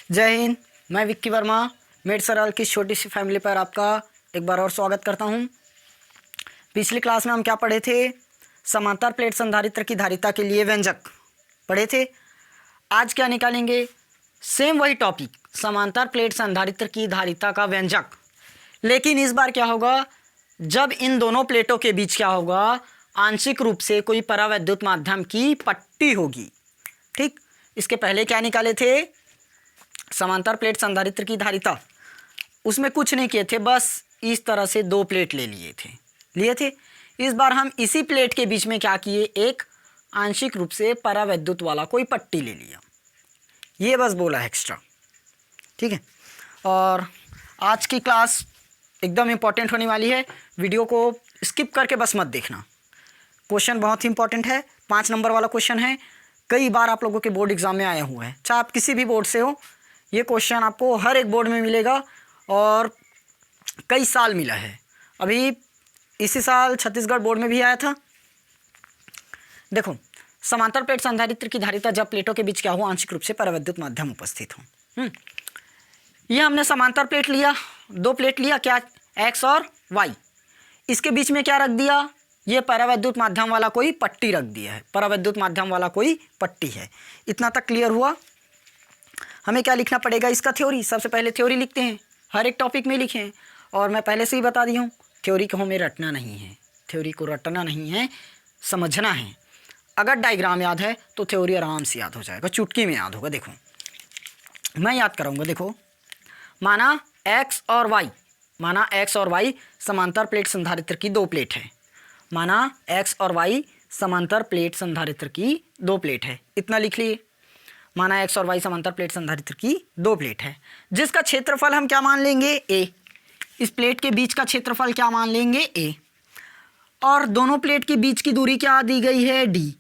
जय हिंद। मैं विक्की वर्मा मेड सरल की छोटी सी फैमिली पर आपका एक बार और स्वागत करता हूं। पिछली क्लास में हम क्या पढ़े थे? समांतर प्लेट संधारित्र की धारिता के लिए व्यंजक पढ़े थे। आज क्या निकालेंगे? सेम वही टॉपिक, समांतर प्लेट संधारित्र की धारिता का व्यंजक, लेकिन इस बार क्या होगा, जब इन दोनों प्लेटों के बीच क्या होगा, आंशिक रूप से कोई परावैद्युत माध्यम की पट्टी होगी। ठीक, इसके पहले क्या निकाले थे? समांतर प्लेट संधारित्र की धारिता, उसमें कुछ नहीं किए थे, बस इस तरह से दो प्लेट लिए थे। इस बार हम इसी प्लेट के बीच में क्या किए, एक आंशिक रूप से परावैद्युत वाला कोई पट्टी ले लिया। ये बस बोला है एक्स्ट्रा, ठीक है। और आज की क्लास एकदम इम्पॉर्टेंट होने वाली है, वीडियो को स्किप करके बस मत देखना। क्वेश्चन बहुत ही इंपॉर्टेंट है, 5 नंबर वाला क्वेश्चन है, कई बार आप लोगों के बोर्ड एग्जाम में आया हुआ है, चाहे आप किसी भी बोर्ड से हो, ये क्वेश्चन आपको हर एक बोर्ड में मिलेगा और कई साल मिला है। अभी इसी साल छत्तीसगढ़ बोर्ड में भी आया था। देखो, समांतर प्लेट संधारित्र की धारिता जब प्लेटों के बीच क्या हो, आंशिक रूप से परावैद्युत माध्यम उपस्थित हो। ये हमने समांतर प्लेट लिया, दो प्लेट लिया, क्या, एक्स और वाई। इसके बीच में क्या रख दिया, ये परावैद्युत माध्यम वाला कोई पट्टी रख दिया है, परावैद्युत माध्यम वाला कोई पट्टी है। इतना तक क्लियर हुआ। हमें क्या लिखना पड़ेगा, इसका थ्योरी। सबसे पहले थ्योरी लिखते हैं, हर एक टॉपिक में लिखें। और मैं पहले से ही बता दी हूँ, थ्योरी को हमें रटना नहीं है, थ्योरी को रटना नहीं है, समझना है। अगर डायग्राम याद है तो थ्योरी आराम से याद हो जाएगा, चुटकी में याद होगा। देखो, मैं याद कराऊंगा। देखो, माना एक्स और वाई समांतर प्लेट संधारित्र की दो प्लेट है। माना एक्स और वाई समांतर प्लेट संधारित्र की दो प्लेट है, इतना लिख लिए। माना एक्स और वाई समांतर प्लेट संधारित्र की दो प्लेट है, जिसका क्षेत्रफल हम क्या मान लेंगे, ए। इस प्लेट के बीच का क्षेत्रफल क्या मान लेंगे, ए। और दोनों प्लेट के बीच की दूरी क्या दी गई है, डी।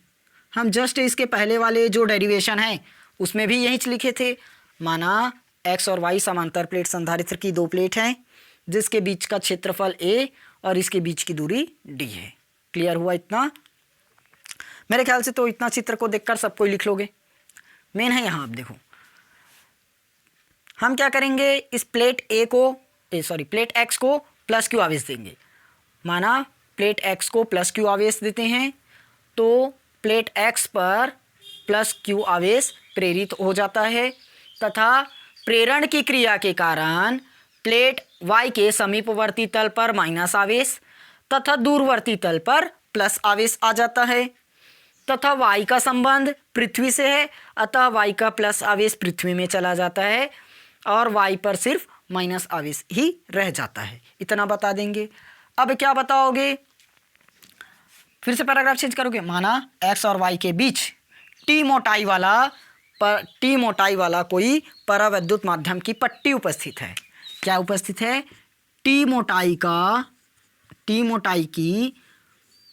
हम जस्ट इसके पहले वाले जो डेरिवेशन है उसमें भी यही लिखे थे। माना एक्स और वाई समांतर प्लेट संधारित्र की दो प्लेट हैं, जिसके बीच का क्षेत्रफल ए और इसके बीच की दूरी डी है। क्लियर हुआ इतना? मेरे ख्याल से तो इतना चित्र को देखकर सब कोई लिख लोगे। मेन है यहाँ, आप देखो, हम क्या करेंगे, इस प्लेट प्लेट एक्स को प्लस क्यू आवेश देंगे। माना प्लेट एक्स को प्लस क्यू आवेश देते हैं, तो प्लेट एक्स पर प्लस क्यू आवेश प्रेरित हो जाता है, तथा प्रेरण की क्रिया के कारण प्लेट वाई के समीपवर्ती तल पर माइनस आवेश तथा दूरवर्ती तल पर प्लस आवेश आ जाता है। तथा वाई का संबंध पृथ्वी से है, अतः वाई का प्लस आवेश पृथ्वी में चला जाता है और वाई पर सिर्फ माइनस आवेश ही रह जाता है। इतना बता देंगे। अब क्या बताओगे, फिर से पैराग्राफ चेंज करोगे। माना एक्स और वाई के बीच टी मोटाई वाला कोई परावैद्युत माध्यम की पट्टी उपस्थित है। क्या उपस्थित है, टी मोटाई की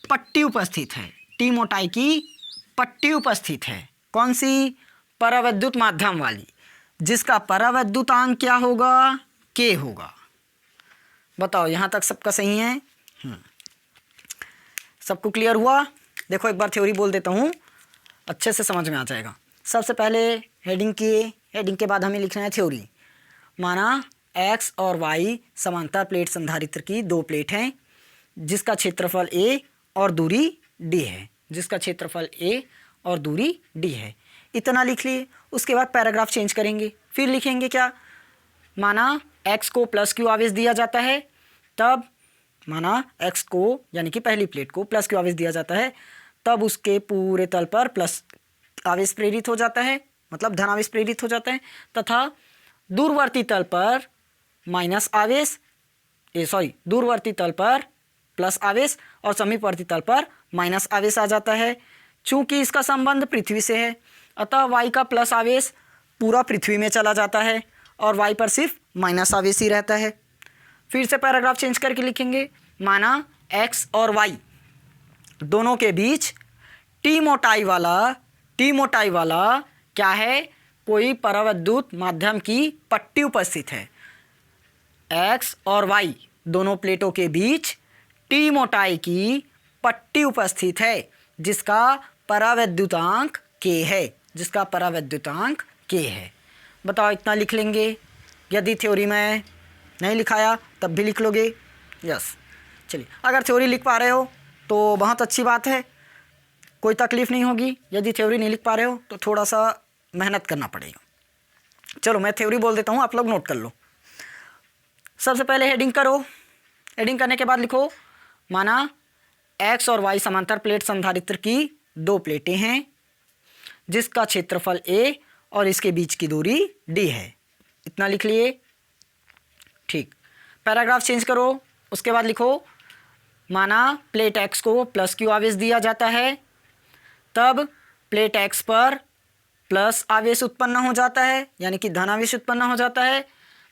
पट्टी उपस्थित है। टी मोटाई की पट्टी उपस्थित है, कौन सी, परावैद्युत माध्यम वाली, जिसका परावैद्युतांक क्या होगा, के होगा। बताओ, यहाँ तक सबका सही है? सबको क्लियर हुआ? देखो, एक बार थ्योरी बोल देता हूँ, अच्छे से समझ में आ जाएगा। सबसे पहले हेडिंग के बाद हमें लिखना है थ्योरी। माना एक्स और वाई समांतर प्लेट संधारित्र की दो प्लेट हैं, जिसका क्षेत्रफल ए और दूरी डी है। इतना लिख लिए। उसके बाद पैराग्राफ चेंज करेंगे, फिर लिखेंगे क्या, माना एक्स को प्लस क्यू आवेश दिया जाता है, तब माना एक्स को यानी कि पहली प्लेट को प्लस क्यू आवेश दिया जाता है, तब उसके पूरे तल पर प्लस आवेश प्रेरित हो जाता है, मतलब धन आवेश प्रेरित हो जाता है, तथा दूरवर्ती तल पर दूरवर्ती तल पर प्लस आवेश और समीपवर्ती तल पर माइनस आवेश आ जाता है। चूंकि इसका संबंध पृथ्वी से है, अतः वाई का प्लस आवेश पूरा पृथ्वी में चला जाता है और वाई पर सिर्फ माइनस आवेश ही रहता है। फिर से पैराग्राफ चेंज करके लिखेंगे। माना एक्स और वाई दोनों के बीच टी मोटाई वाला क्या है, कोई परावैद्युत माध्यम की पट्टी उपस्थित है। एक्स और वाई दोनों प्लेटों के बीच टी मोटाई की पट्टी उपस्थित है, जिसका परावैद्युतांक के है। बताओ, इतना लिख लेंगे? यदि थ्योरी में नहीं लिखाया तब भी लिख लोगे? यस। चलिए, अगर थ्योरी लिख पा रहे हो तो बहुत अच्छी बात है, कोई तकलीफ़ नहीं होगी। यदि थ्योरी नहीं लिख पा रहे हो तो थोड़ा सा मेहनत करना पड़ेगा। चलो मैं थ्योरी बोल देता हूँ, आप लोग नोट कर लो। सबसे पहले हेडिंग करो। हेडिंग करने के बाद लिखो, माना एक्स और वाई समांतर प्लेट संधारित्र की दो प्लेटें हैं जिसका क्षेत्रफल a और इसके बीच की दूरी d है। इतना लिख लिए? ठीक। पैराग्राफ चेंज करो। उसके बाद लिखो, माना प्लेट x को प्लस क्यू आवेश दिया जाता है, तब प्लेट x पर प्लस आवेश उत्पन्न हो जाता है, यानी कि धन आवेश उत्पन्न हो जाता है,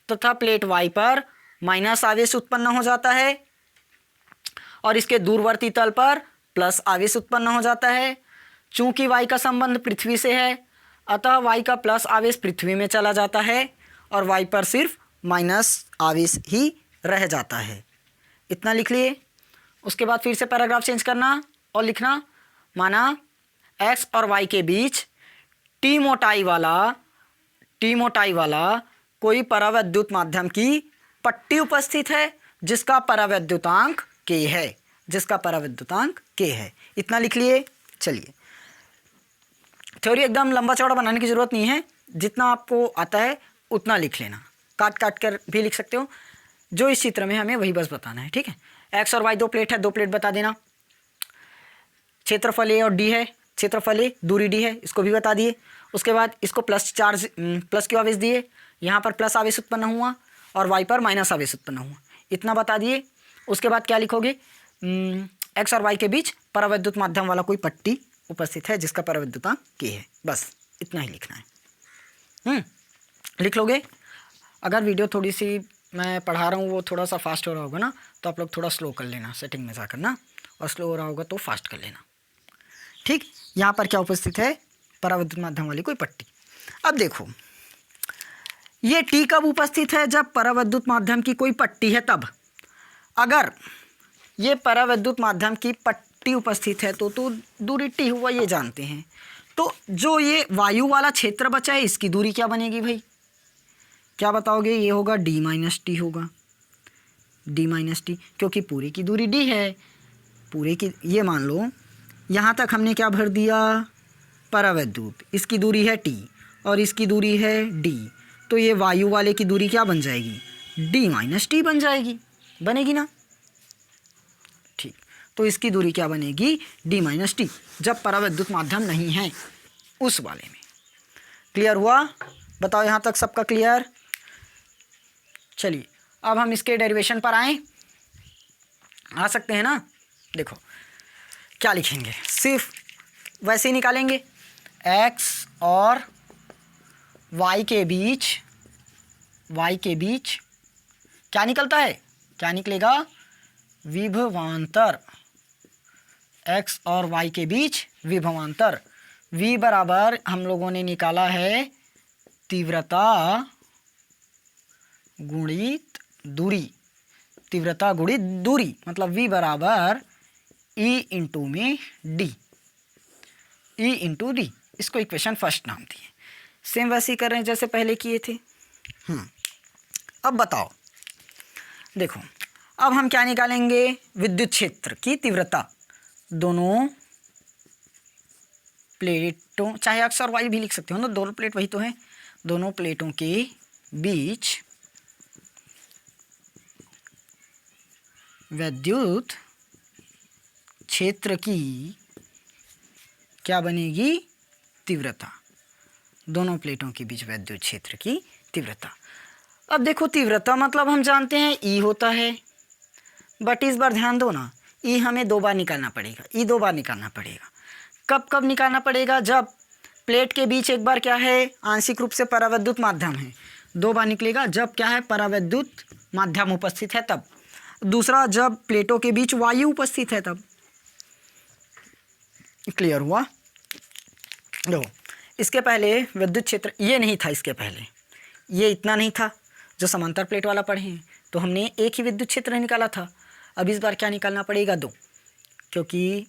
तथा प्लेट y पर माइनस आवेश उत्पन्न हो जाता है और इसके दूरवर्ती तल पर प्लस आवेश उत्पन्न हो जाता है। चूंकि y का संबंध पृथ्वी से है, अतः y का प्लस आवेश पृथ्वी में चला जाता है और y पर सिर्फ माइनस आवेश ही रह जाता है। इतना लिख लिए। उसके बाद फिर से पैराग्राफ चेंज करना और लिखना, माना x और y के बीच टी मोटाई वाला कोई परावैद्युत माध्यम की पट्टी उपस्थित है जिसका परावैद्युतांक k है। इतना लिख लिए। चलिए, थ्योरी एकदम लंबा चौड़ा बनाने की ज़रूरत नहीं है, जितना आपको आता है उतना लिख लेना, काट काट कर भी लिख सकते हो। जो इस चित्र में हमें वही बस बताना है, ठीक है। एक्स और वाई दो प्लेट है, दो प्लेट बता देना। क्षेत्रफल ए और डी है, क्षेत्रफल ए दूरी डी है, इसको भी बता दिए। उसके बाद इसको प्लस क्यू आवेश दिए, यहाँ पर प्लस आवेश उत्पन्न हुआ और वाई पर माइनस आवेश उत्पन्न हुआ, इतना बता दिए। उसके बाद क्या लिखोगे, एक्स और वाई के बीच परावैद्युत माध्यम वाला कोई पट्टी उपस्थित है जिसका परावैद्युतांक k है। बस इतना ही लिखना है। लिख लोगे? अगर वीडियो थोड़ी सी मैं पढ़ा रहा हूँ वो थोड़ा सा फास्ट हो रहा होगा ना, तो आप लोग थोड़ा स्लो कर लेना सेटिंग में जाकर ना, और स्लो हो रहा होगा तो फास्ट कर लेना, ठीक। यहाँ पर क्या उपस्थित है? परावैद्युत माध्यम वाली कोई पट्टी। अब देखो, ये टी कब उपस्थित है? जब परावैद्युत माध्यम की कोई पट्टी है तब। अगर ये परावैद्युत माध्यम की पट्टी उपस्थित है तो दूरी टी हुआ, ये जानते हैं। तो जो ये वायु वाला क्षेत्र बचा है, इसकी दूरी क्या बनेगी भाई? क्या बताओगे? ये होगा d माइनस टी होगा, d माइनस टी, क्योंकि पूरी की दूरी d है। पूरे की, ये मान लो यहाँ तक हमने क्या भर दिया? परावैद्युत, इसकी दूरी है t और इसकी दूरी है d, तो ये वायु वाले की दूरी क्या बन जाएगी? d माइनस टी बन जाएगी, बनेगी ना? ठीक, तो इसकी दूरी क्या बनेगी? d माइनस टी, जब परावैद्युत माध्यम नहीं है उस वाले में। क्लियर हुआ? बताओ, यहाँ तक सबका क्लियर? चलिए, अब हम इसके डेरिवेशन पर आए, आ सकते हैं ना? देखो क्या लिखेंगे, सिर्फ वैसे ही निकालेंगे। x और y के बीच क्या निकलता है? क्या निकलेगा? विभवांतर। x और y के बीच विभवांतर, v बराबर हम लोगों ने निकाला है तीव्रता गुणित दूरी। तीव्रता गुणित दूरी मतलब v बराबर e इंटू में d, e इंटू डी। इसको इक्वेशन फर्स्ट नाम दिए। सेम वैसे ही कर रहे हैं जैसे पहले किए थे। अब बताओ, देखो अब हम क्या निकालेंगे? विद्युत क्षेत्र की तीव्रता दोनों प्लेटों, चाहे एक्स और वाई भी लिख सकते हो ना, दोनों प्लेट वही तो है, दोनों प्लेटों के बीच विद्युत क्षेत्र की क्या बनेगी? तीव्रता। दोनों प्लेटों के बीच विद्युत क्षेत्र की तीव्रता। अब देखो, तीव्रता मतलब हम जानते हैं E होता है, बट इस बार ध्यान दो ना, E हमें दो बार निकालना पड़ेगा, E दो बार निकालना पड़ेगा। कब कब निकालना पड़ेगा? जब प्लेट के बीच एक बार क्या है? आंशिक रूप से परावैद्युत माध्यम है, दो बार निकलेगा जब क्या है? परावैद्युत माध्यम उपस्थित है तब। दूसरा, जब प्लेटों के बीच वायु उपस्थित है तब। क्लियर हुआ? देखो, इसके पहले विद्युत क्षेत्र ये नहीं था, इसके पहले ये इतना नहीं था जो समांतर प्लेट वाला पढ़े हैं, तो हमने एक ही विद्युत क्षेत्र निकाला था। अब इस बार क्या निकालना पड़ेगा? दो, क्योंकि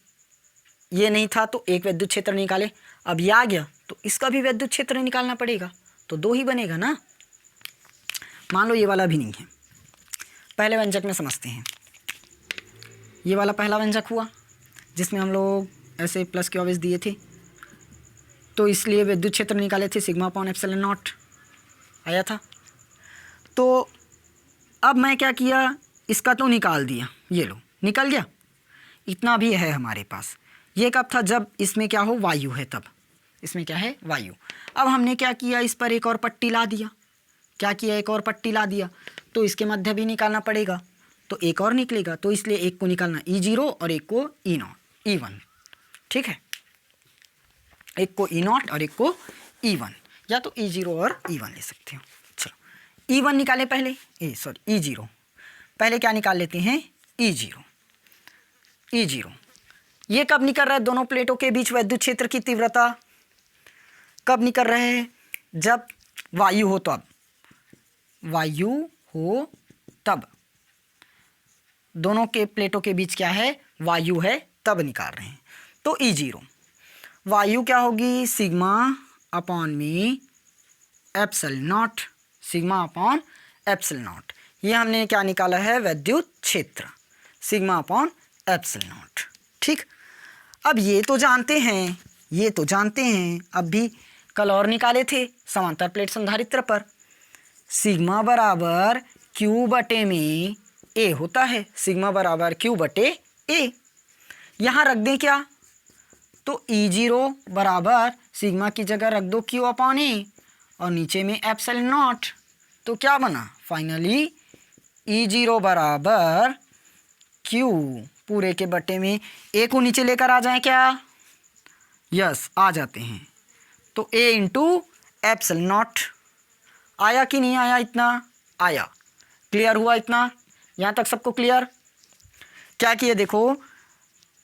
ये नहीं था तो एक विद्युत क्षेत्र निकाले, अब ये आ गया तो इसका भी विद्युत क्षेत्र निकालना पड़ेगा, तो 2 ही बनेगा ना। मान लो ये वाला भी नहीं है। पहले व्यंजक में समझते हैं। ये वाला पहला व्यंजक हुआ जिसमें हम लोग ऐसे प्लस के ऑब्वियस दिए थे, तो इसलिए विद्युत क्षेत्र निकाले थे सिग्मा अपॉन एप्सिलॉन नॉट आया था। तो अब मैं क्या किया, इसका तो निकाल दिया, ये लो निकल गया, इतना भी है हमारे पास। ये कब था, जब इसमें क्या हो, वायु है तब। इसमें क्या है, वायु। अब हमने क्या किया, इस पर एक और पट्टी ला दिया। क्या किया, एक और पट्टी ला दिया, तो इसके मध्य भी निकालना पड़ेगा, तो एक और निकलेगा, तो इसलिए एक को निकालना E0 और एक को E1, ठीक है। एक को E0 और एक को E1, या तो E0 और E1 ले सकते हो। चलो E1 निकाले पहले, E0 पहले क्या निकाल लेते हैं, E0। ये कब निकल रहा है, दोनों प्लेटों के बीच विद्युत क्षेत्र की तीव्रता कब निकल रहे हैं, जब वायु हो तब। वायु हो तब दोनों के प्लेटों के बीच क्या है, वायु है, तब निकाल रहे हैं। तो E0 वायु क्या होगी, सिग्मा अपॉन में epsilon not, sigma upon epsilon not. ये हमने क्या निकाला है, विद्युत क्षेत्र सिग्मा अपॉन एप्सिलॉन नॉट, ठीक। अब ये तो जानते हैं, अब भी कल और निकाले थे समांतर प्लेट संधारित्र पर। सिग्मा बराबर Q बटे में A होता है, सिग्मा बराबर Q बटे A। यहाँ रख दें क्या, तो E0 बराबर सिग्मा की जगह रख दो Q अपॉन A और नीचे में एप्सिलॉन नॉट, तो क्या बना फाइनली E0 बराबर Q पूरे के बटे में A को नीचे लेकर आ जाएं क्या, यस आ जाते हैं, तो A इंटू एप्सिलॉन नॉट। आया कि नहीं आया, इतना आया। क्लियर हुआ इतना, यहाँ तक सबको क्लियर। क्या किए देखो,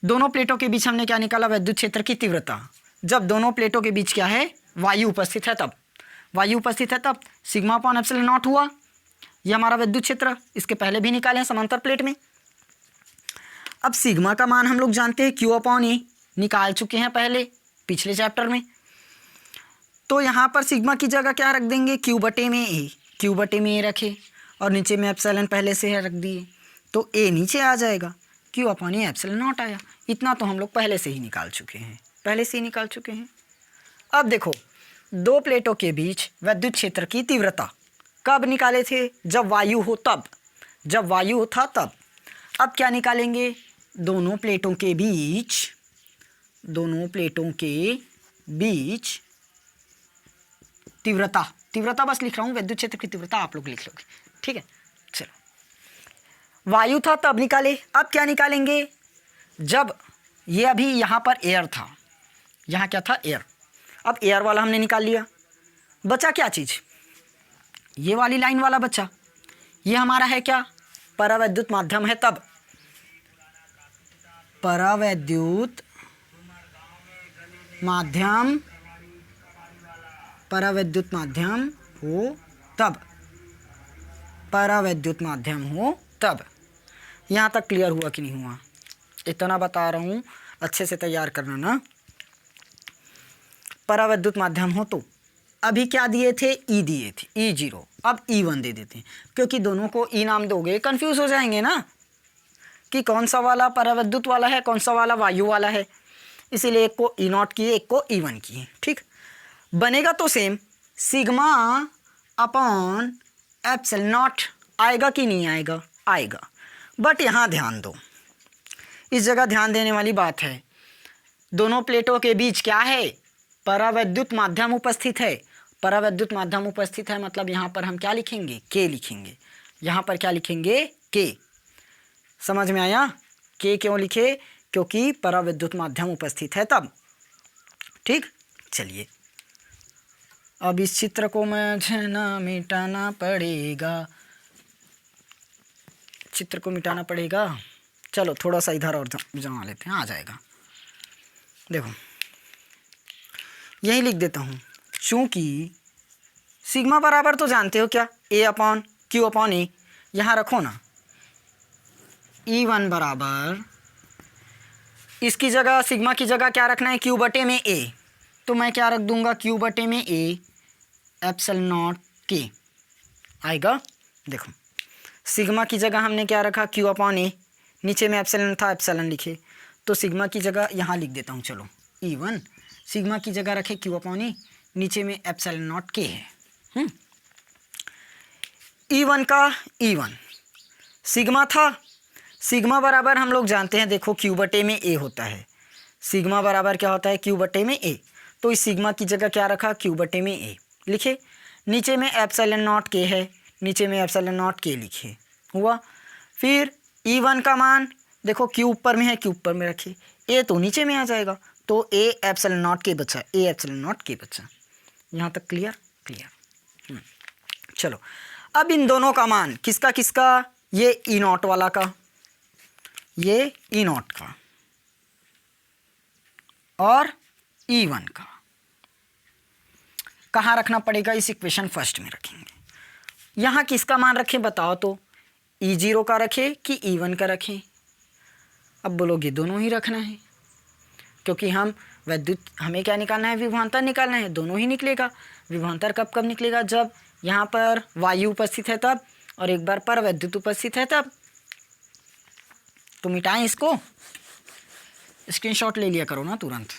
दोनों प्लेटों के बीच हमने क्या निकाला, विद्युत क्षेत्र की तीव्रता। जब दोनों प्लेटों के बीच क्या है, वायु उपस्थित है तब। वायु उपस्थित है तब सिग्मा अपॉन एप्सिलॉन नॉट हुआ, ये हमारा विद्युत क्षेत्र। इसके पहले भी निकाले हैं समांतर प्लेट में। अब सिग्मा का मान हम लोग जानते हैं, Q अपॉन A निकाल चुके हैं पहले पिछले चैप्टर में। तो यहाँ पर सिग्मा की जगह क्या रख देंगे, Q बटे में A, Q बटे में A रखे और नीचे में एप्सिलॉन पहले से है रख दिए, तो A नीचे आ जाएगा, Q upon A epsilon not आया। इतना तो हम लोग पहले से ही निकाल चुके हैं, अब देखो, दो प्लेटों के बीच विद्युत क्षेत्र की तीव्रता कब निकाले थे, जब वायु हो तब, जब वायु हो था तब। अब क्या निकालेंगे, दोनों प्लेटों के बीच तीव्रता बस लिख रहा हूँ, विद्युत क्षेत्र की तीव्रता आप लोग लिख लोगे, ठीक है। चलो, वायु था तब निकाले। अब क्या निकालेंगे, जब ये अभी यहाँ पर एयर था, यहाँ क्या था, एयर। अब एयर वाला हमने निकाल लिया, बचा क्या चीज़, ये वाली लाइन वाला बचा। ये हमारा है क्या, परावैद्युत माध्यम है तब, परावैद्युत माध्यम हो तब। यहाँ तक क्लियर हुआ कि नहीं हुआ, इतना बता रहा हूँ, अच्छे से तैयार करना ना। परावैद्युत माध्यम हो तो अभी क्या दिए थे, E दिए थे, E0। अब E1 दे देते हैं, क्योंकि दोनों को E नाम दोगे कंफ्यूज हो जाएंगे ना कि कौन सा वाला परावैद्युत वाला है, कौन सा वाला वायु वाला है। इसीलिए एक को E0 किए, एक को E1 किए, ठीक। बनेगा तो same, sigma upon epsilon not आएगा कि नहीं आएगा, आएगा। बट यहाँ ध्यान दो, इस जगह ध्यान देने वाली बात है, दोनों प्लेटों के बीच क्या है, परावैद्युत माध्यम उपस्थित है। परावैद्युत माध्यम उपस्थित है मतलब यहाँ पर हम क्या लिखेंगे, K लिखेंगे। यहाँ पर क्या लिखेंगे, K। समझ में आया, K क्यों लिखे, क्योंकि परावैद्युत माध्यम उपस्थित है तब, ठीक। चलिए, अब इस चित्र को मुझे ना मिटाना पड़ेगा, चित्र को मिटाना पड़ेगा। चलो थोड़ा सा इधर और जमा लेते हैं, आ जाएगा। देखो यही लिख देता हूँ, चूँकि सिग्मा बराबर तो जानते हो क्या, A upon Q upon A। यहाँ रखो ना, E1 बराबर, इसकी जगह सिग्मा की जगह क्या रखना है, Q बटे में A। तो मैं क्या रख दूंगा, Q बटे में A एप्सिलॉन नॉट के आएगा। देखो सिग्मा की जगह हमने क्या रखा, क्यू अपॉन ए, नीचे में एप्सिलॉन था, एप्सिलॉन लिखे, तो सिग्मा की जगह यहाँ लिख देता हूँ, चलो E1 सिग्मा की जगह रखे क्यू अपॉन ए, नीचे में एप्सिलॉन नॉट के है। E1 का E1 सिग्मा था, सिग्मा बराबर हम लोग जानते हैं, देखो क्यू बटे में ए होता है, सिग्मा बराबर क्या होता है, क्यू बटे में ए, तो इस सिग्मा की जगह क्या रखा, क्यू बटे में ए लिखे, नीचे में एप्सिलॉन नॉट के है, नीचे में एप्सिलॉन नॉट के लिखे हुआ। फिर E1 का मान देखो क्यू ऊपर में है, क्यू ऊपर में रखे, ए तो नीचे में आ जाएगा, तो ए एप्सिलॉन नॉट के बचा, ए एप्सिलॉन नॉट के बचा। यहाँ तक क्लियर? क्लियर। चलो अब इन दोनों का मान किसका किसका, ये ई नॉट वाला का, ये ई नॉट का और E1 का कहाँ रखना पड़ेगा, इस इक्वेशन फर्स्ट में रखेंगे। यहाँ किसका मान रखें बताओ तो, E0 का रखें कि E1 का रखें? अब बोलोगे दोनों ही रखना है, क्योंकि हम वैद्युत, हमें क्या निकालना है, विभवांतर निकालना है, दोनों ही निकलेगा। विभवांतर कब कब निकलेगा, जब यहाँ पर वायु उपस्थित है तब, और एक बार पर वैद्युत उपस्थित है तब। तो मिटाएं इसको, स्क्रीनशॉट ले लिया करो ना तुरंत,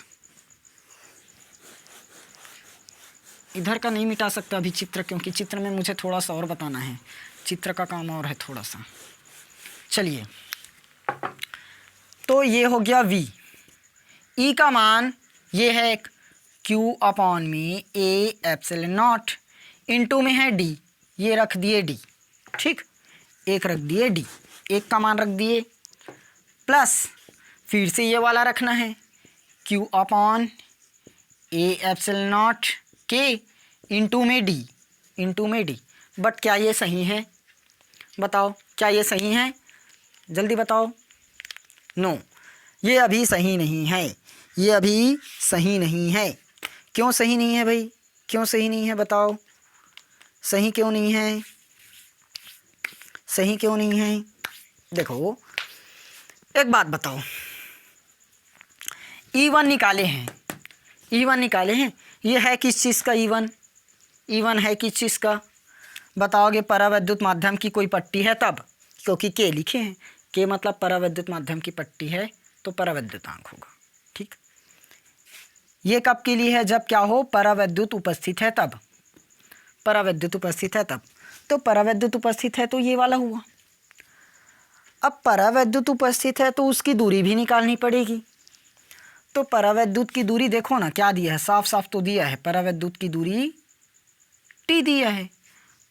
इधर का नहीं मिटा सकता अभी चित्र, क्योंकि चित्र में मुझे थोड़ा सा और बताना है, चित्र का काम और है थोड़ा सा। चलिए तो ये हो गया V, E का मान ये है Q अपॉन में ए एप्सिलॉन नॉट, इनटू में है D, ये रख दिए D, ठीक, एक रख दिए D, एक का मान रख दिए, प्लस फिर से ये वाला रखना है Q upon A epsilon not के इंटू में D, इंटू में D। बट क्या ये सही है, बताओ क्या ये सही है, जल्दी बताओ। नो, ये अभी सही नहीं है, ये अभी सही नहीं है। क्यों सही नहीं है भाई, क्यों सही नहीं है बताओ, सही क्यों नहीं है, सही क्यों नहीं है? देखो एक बात बताओ, E1 निकाले हैं, E1 निकाले हैं, ये है किस चीज़ का E1, E1 है किस चीज़ का बताओगे, परावैद्युत माध्यम की कोई पट्टी है तब, क्योंकि के लिखे हैं, के मतलब परावैद्युत माध्यम की पट्टी है तो परावैद्युतांक होगा, ठीक। ये कब के लिए है, जब क्या हो, परावैद्युत उपस्थित है तब, परावैद्युत उपस्थित है तब, तो परावैद्युत उपस्थित है तो ये वाला हुआ। अब परावैद्युत उपस्थित है तो उसकी दूरी भी निकालनी पड़ेगी, तो परावैद्युत की दूरी देखो ना क्या दिया है, साफ साफ तो दिया है, परावैद्युत की दूरी T दिया है,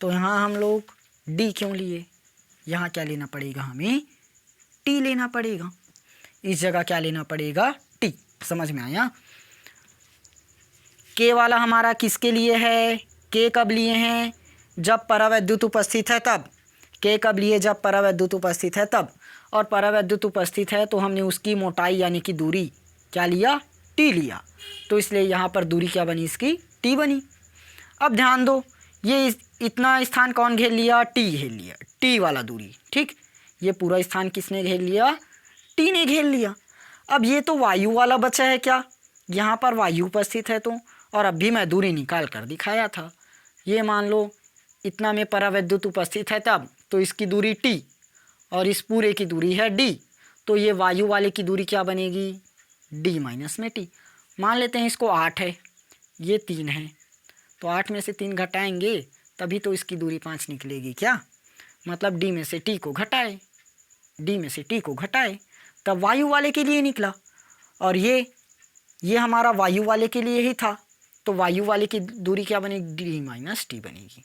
तो यहाँ हम लोग D क्यों लिए, यहाँ क्या लेना पड़ेगा, हमें T लेना पड़ेगा, इस जगह क्या लेना पड़ेगा, T। समझ में आया? के वाला हमारा किसके लिए है, के कब लिए हैं, जब परावैद्युत उपस्थित है तब, के कब लिए, जब परावैद्युत उपस्थित है तब, और परावैद्युत उपस्थित है तो हमने उसकी मोटाई यानी कि दूरी क्या लिया, T लिया, तो इसलिए यहाँ पर दूरी क्या बनी, इसकी T बनी। अब ध्यान दो, ये इतना स्थान कौन घेर लिया, T घेर लिया, T वाला दूरी, ठीक, ये पूरा स्थान किसने घेर लिया, T ने घेर लिया। अब ये तो वायु वाला बचा है, क्या यहाँ पर वायु उपस्थित है तो, और अब भी मैं दूरी निकाल कर दिखाया था, ये मान लो इतना में परावैद्युत उपस्थित है तब, तो इसकी दूरी T और इस पूरे की दूरी है D, तो ये वायु वाले की दूरी क्या बनेगी, D माइनस में T। मान लेते हैं इसको 8 है, ये 3 है, तो 8 में से 3 घटाएंगे तभी तो इसकी दूरी 5 निकलेगी, क्या मतलब D में से T को घटाए, D में से T को घटाए तब वायु वाले के लिए निकला, और ये हमारा वायु वाले के लिए ही था, तो वायु वाले की दूरी क्या बनेगी, D माइनस T बनेगी,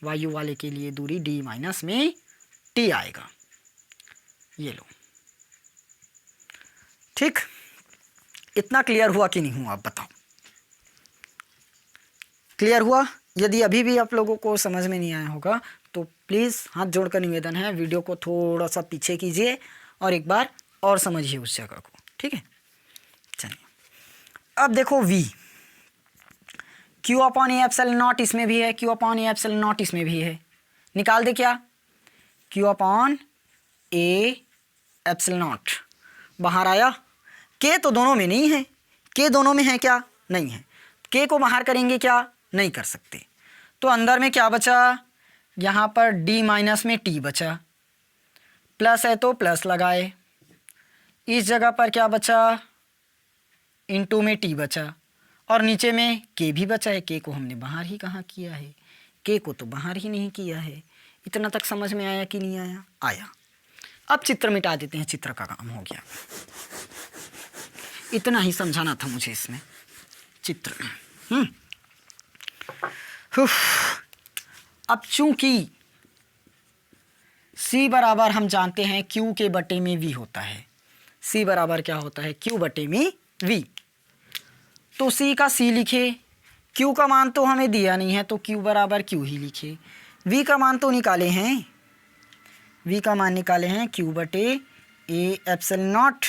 वायु वाले के लिए दूरी D माइनस में T आएगा, ये लो, ठीक। इतना क्लियर हुआ कि नहीं हुआ, आप बताओ, क्लियर हुआ? यदि अभी भी आप लोगों को समझ में नहीं आया होगा तो प्लीज़ हाथ जोड़कर निवेदन है, वीडियो को थोड़ा सा पीछे कीजिए और एक बार और समझिए उस जगह को, ठीक है। चलिए अब देखो V, Q upon A epsilon not इसमें भी है, Q upon A epsilon not इसमें भी है, निकाल दे क्या, Q upon A epsilon not बाहर आया, K तो दोनों में नहीं है, K दोनों में है क्या, नहीं है, K को बाहर करेंगे क्या, नहीं कर सकते, तो अंदर में क्या बचा, यहाँ पर डी माइनस में टी बचा, प्लस है तो प्लस लगाए, इस जगह पर क्या बचा, इनटू में टी बचा, और नीचे में के भी बचा है। के को हमने बाहर ही कहाँ किया है, के को तो बाहर ही नहीं किया है। इतना तक समझ में आया कि नहीं आया? आया। अब चित्र मिटा देते हैं, चित्र का काम हो गया। इतना ही समझाना था मुझे इसमें चित्र। अब चूंकि C बराबर हम जानते हैं Q के बटे में V होता है, C बराबर क्या होता है, Q बटे में V, तो C का C लिखे, Q का मान तो हमें दिया नहीं है तो Q बराबर Q ही लिखे, V का मान तो निकाले हैं, V का मान निकाले हैं Q बटे A epsilon not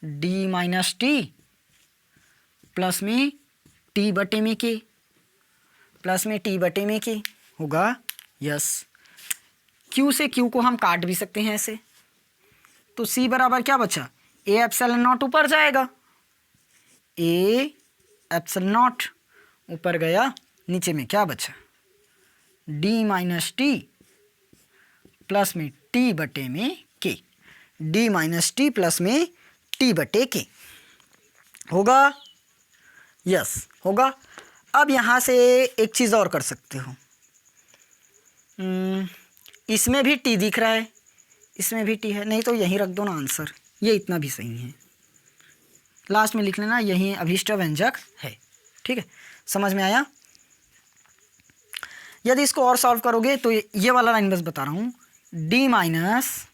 D minus T plus में T बटे में K, प्लस में T बटे में K होगा। यस, Q से Q को हम काट भी सकते हैं ऐसे, तो C बराबर क्या बचा, A एप्सिलॉन नॉट ऊपर जाएगा, A एप्सिलॉन नॉट ऊपर गया, नीचे में क्या बचा, D माइनस टी प्लस में T बटे में K, D minus T plus में T बटे K होगा। यस होगा। अब यहाँ से एक चीज़ और कर सकते हो, इसमें भी T दिख रहा है, इसमें भी T है, नहीं तो यहीं रख दो ना आंसर, ये इतना भी सही है, लास्ट में लिख लेना यही अभीष्ट व्यंजक है। ठीक है, समझ में आया? यदि इसको और सॉल्व करोगे तो ये वाला लाइन बस बता रहा हूँ, D माइनस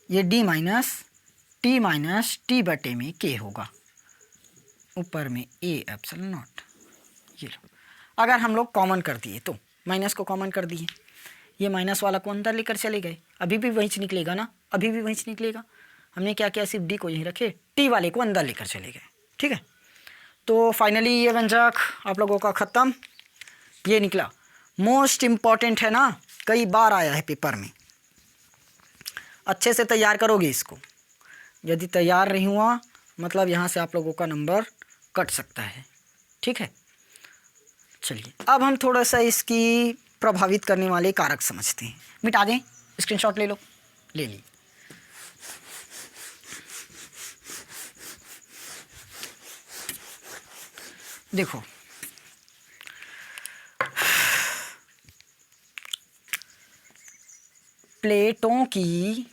ये D माइनस T बटे में K होगा, ऊपर में A एप्सिलॉन नॉट। ये लो, अगर हम लोग कॉमन कर दिए तो माइनस को कॉमन कर दिए, ये माइनस वाला को अंदर लेकर चले गए, अभी भी वहीं से निकलेगा ना, अभी भी वहीं से निकलेगा। हमने क्या किया, सिर्फ D को यहीं रखे, T वाले को अंदर लेकर चले गए। ठीक है, तो फाइनली ये व्यंजक आप लोगों का ख़त्म, ये निकला। मोस्ट इम्पॉर्टेंट है ना, कई बार आया है पेपर में, अच्छे से तैयार करोगे इसको। यदि तैयार नहीं हुआ मतलब यहाँ से आप लोगों का नंबर कट सकता है। ठीक है, चलिए अब हम थोड़ा सा इसकी प्रभावित करने वाले कारक समझते हैं। मिटा दें, स्क्रीनशॉट ले लो, ले ली। देखो प्लेटों की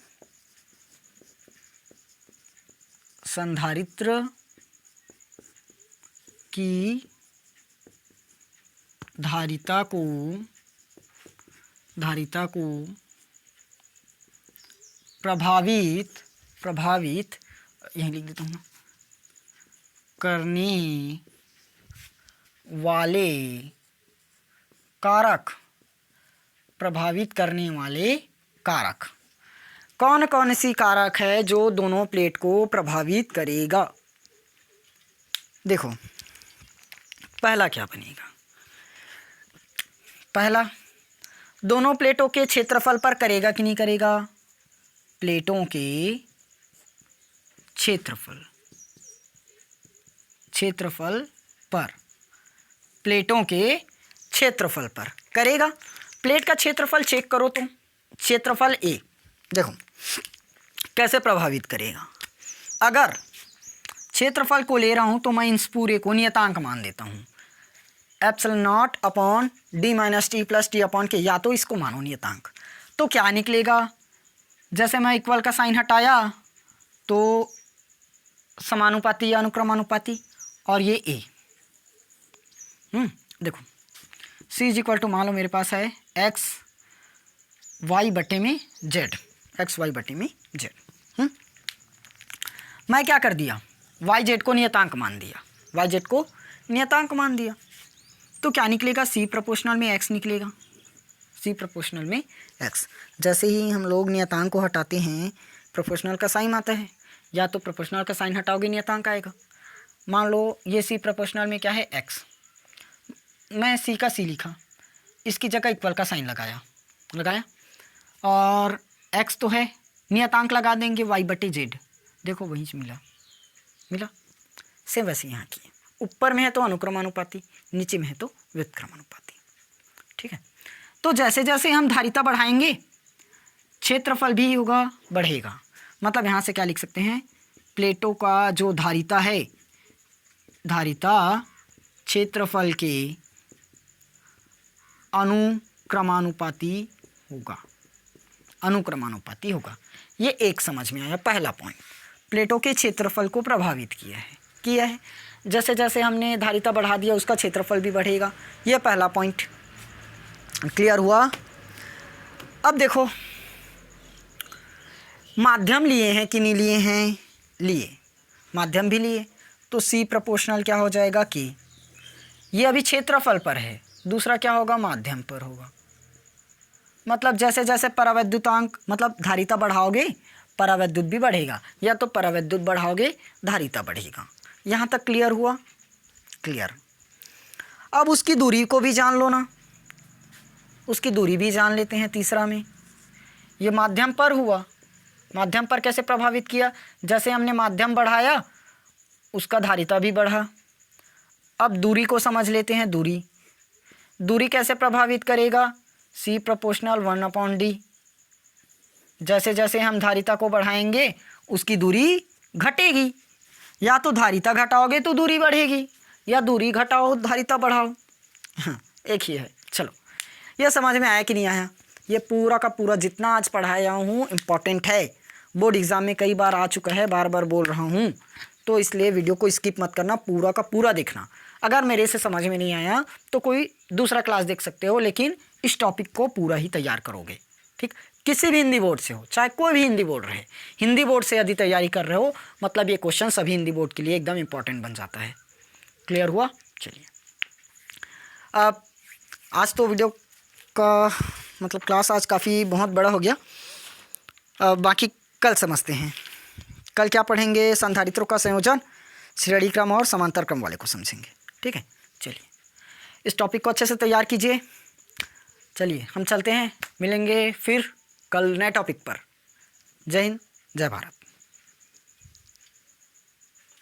संधारित्र की धारिता को प्रभावित यहीं लिख देता हूँ ना, करने वाले कारक, प्रभावित करने वाले कारक कौन कौन सी कारक है जो दोनों प्लेट को प्रभावित करेगा। देखो पहला क्या बनेगा, पहला दोनों प्लेटों के क्षेत्रफल पर करेगा कि नहीं करेगा, प्लेटों के क्षेत्रफल पर, प्लेटों के क्षेत्रफल पर करेगा। प्लेट का क्षेत्रफल चेक करो तुम, क्षेत्रफल A देखो कैसे प्रभावित करेगा। अगर क्षेत्रफल को ले रहा हूं तो मैं इस पूरे को नियतांक मान देता हूं, epsilon not upon D minus T plus T upon के, या तो इसको मानो नियतांक, तो क्या निकलेगा, जैसे मैं इक्वल का साइन हटाया तो समानुपाती या अनुक्रमानुपाती, और ये A। देखो C इज इक्वल टू मान लो मेरे पास है एक्स वाई बटे में जेड, एक्स वाई बटे में जेड। मैं क्या कर दिया, वाई जेड को नियतांक मान दिया, वाई जेड को नियतांक मान दिया, तो क्या निकलेगा, C प्रोपोर्शनल में x निकलेगा, C प्रोपोर्शनल में x। जैसे ही हम लोग नियतांक को हटाते हैं प्रोपोर्शनल का साइन आता है, या तो प्रोपोर्शनल का साइन हटाओगे नियतांक आएगा। मान लो ये C प्रोपोर्शनल में क्या है x, मैं C का C लिखा, इसकी जगह इक्वल का साइन लगाया और x तो है, नियतांक लगा देंगे y बटे जेड, देखो वहीं से मिला सेम वैसे यहाँ की। ऊपर में है तो अनुक्रमानुपाती, नीचे में है तो व्युत्क्रमानुपाती। ठीक है, तो जैसे जैसे हम धारिता बढ़ाएंगे क्षेत्रफल भी होगा बढ़ेगा। मतलब यहाँ से क्या लिख सकते हैं, प्लेटों का जो धारिता है, धारिता क्षेत्रफल के अनुक्रमानुपाती होगा, अनुक्रमानुपाती होगा। ये एक समझ में आया पहला पॉइंट, प्लेटों के क्षेत्रफल को प्रभावित किया है। जैसे जैसे हमने धारिता बढ़ा दिया उसका क्षेत्रफल भी बढ़ेगा। यह पहला पॉइंट क्लियर हुआ। अब देखो माध्यम लिए हैं कि नहीं लिए हैं, लिए, माध्यम भी लिए, तो C प्रोपोर्शनल क्या हो जाएगा कि ये अभी क्षेत्रफल पर है, दूसरा क्या होगा माध्यम पर होगा। मतलब जैसे जैसे परावैद्युतांक मतलब धारिता बढ़ाओगे परावैद्युत भी बढ़ेगा, या तो परावैद्युत बढ़ाओगे धारिता बढ़ेगा। यहाँ तक क्लियर हुआ? क्लियर। अब उसकी दूरी को भी जान लो ना, उसकी दूरी भी जान लेते हैं तीसरा में। ये माध्यम पर हुआ, माध्यम पर कैसे प्रभावित किया, जैसे हमने माध्यम बढ़ाया उसका धारिता भी बढ़ा। अब दूरी को समझ लेते हैं, दूरी कैसे प्रभावित करेगा, C प्रोपोर्शनल 1/d। जैसे जैसे हम धारिता को बढ़ाएंगे उसकी दूरी घटेगी, या तो धारिता घटाओगे तो दूरी बढ़ेगी, या दूरी घटाओ धारिता बढ़ाओ। हाँ, एक ही है। चलो, यह समझ में आया कि नहीं आया? ये पूरा का पूरा जितना आज पढ़ाया हूँ इम्पॉर्टेंट है, बोर्ड एग्ज़ाम में कई बार आ चुका है, बार बार बोल रहा हूँ, तो इसलिए वीडियो को स्किप मत करना, पूरा का पूरा देखना। अगर मेरे से समझ में नहीं आया तो कोई दूसरा क्लास देख सकते हो, लेकिन इस टॉपिक को पूरा ही तैयार करोगे। ठीक, किसी भी हिंदी बोर्ड से हो, चाहे कोई भी हिंदी बोर्ड रहे, हिंदी बोर्ड से यदि तैयारी कर रहे हो मतलब ये क्वेश्चन सभी हिंदी बोर्ड के लिए एकदम इम्पॉर्टेंट बन जाता है। क्लियर हुआ? चलिए, अब आज तो वीडियो का मतलब क्लास आज काफ़ी बहुत बड़ा हो गया। बाकी कल समझते हैं। कल क्या पढ़ेंगे, संधारित्रों का संयोजन, श्रेणी क्रम और समांतर क्रम वाले को समझेंगे। ठीक है, चलिए इस टॉपिक को अच्छे से तैयार कीजिए। चलिए हम चलते हैं, मिलेंगे फिर कल नए टॉपिक पर। जय हिंद, जय भारत।